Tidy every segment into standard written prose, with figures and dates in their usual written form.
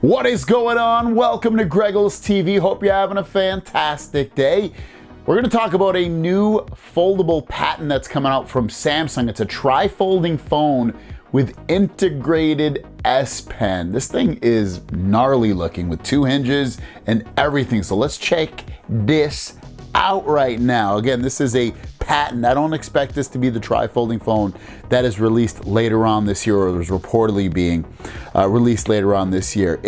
What is going on? Welcome to Greggles TV. Hope you're having a fantastic day. We're going to talk about a new foldable patent that's coming out from Samsung. It's a tri-folding phone with integrated S Pen. This thing is gnarly looking with two hinges and everything. So let's check this out right now. Again, this is a patent. I don't expect this to be the tri-folding phone that is released later on this year, or is reportedly being released later on this year.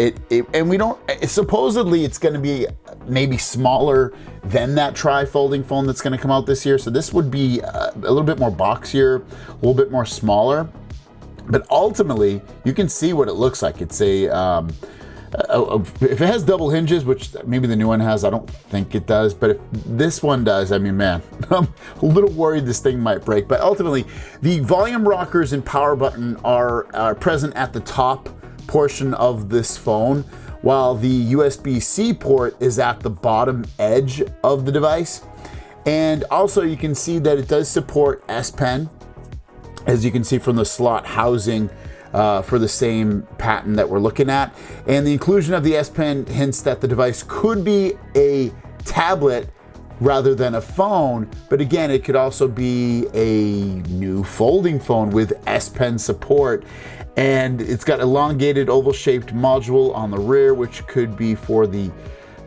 Supposedly it's going to be maybe smaller than that tri-folding phone that's going to come out this year. So this would be a little bit more boxier, a little bit more smaller. But ultimately, you can see what it looks like. It's if it has double hinges, which maybe the new one has, I don't think it does, but if this one does, I mean, man, I'm a little worried this thing might break. But ultimately, the volume rockers and power button are present at the top portion of this phone, while the USB-C port is at the bottom edge of the device. And also you can see that it does support S Pen, as you can see from the slot housing for the same patent that we're looking at. And the inclusion of the S Pen hints that the device could be a tablet rather than a phone, but again, it could also be a new folding phone with S Pen support. And it's got elongated oval-shaped module on the rear, which could be for the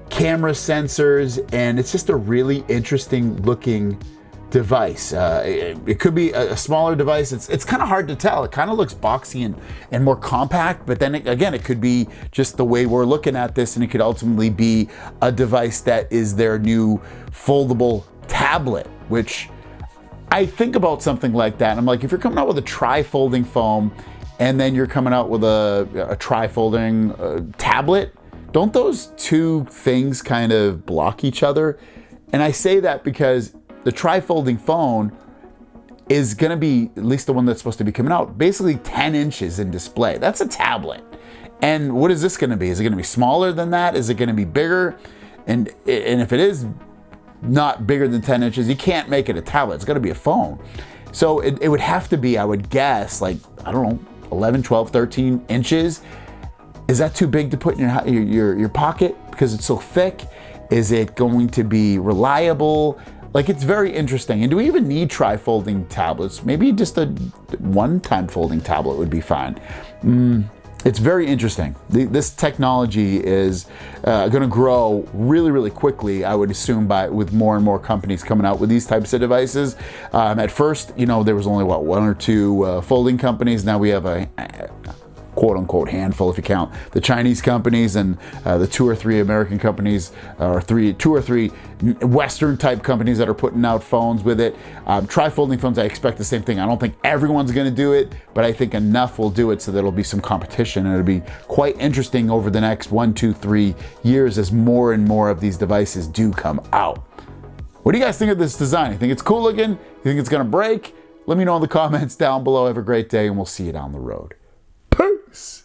camera sensors, and it's just a really interesting looking device. It could be a smaller device. It's kind of hard to tell. It kind of looks boxy and more compact, but then again, it could be just the way we're looking at this, and it could ultimately be a device that is their new foldable tablet, which I think about something like that. I'm like, if you're coming out with a tri-folding phone and then you're coming out with a tri-folding tablet, don't those two things kind of block each other? And I say that because the tri-folding phone is going to be, at least the one that's supposed to be coming out, basically 10 inches in display. That's a tablet. And what is this going to be? Is it going to be smaller than that? Is it going to be bigger? And if it is not bigger than 10 inches, you can't make it a tablet. It's going to be a phone. So it would have to be, I would guess, like, I don't know, 11, 12, 13 inches. Is that too big to put in your pocket because it's so thick? Is it going to be reliable? Like, it's very interesting. And do we even need tri-folding tablets? Maybe just a one-time folding tablet would be fine. It's very interesting. This technology is going to grow really, really quickly, I would assume, with more and more companies coming out with these types of devices. At first, there was only, one or two folding companies. Now we have a quote-unquote handful, if you count the Chinese companies and the two or three American companies, or two or three Western type companies that are putting out phones with it. Tri-folding phones, I expect the same thing. I don't think everyone's going to do it, but I think enough will do it so there'll be some competition, and it'll be quite interesting over the next 1, 2, 3 years as more and more of these devices do come out. What do you guys think of this design? You think it's cool looking? You think it's going to break? Let me know in the comments down below. Have a great day, and we'll see you down the road. Peace.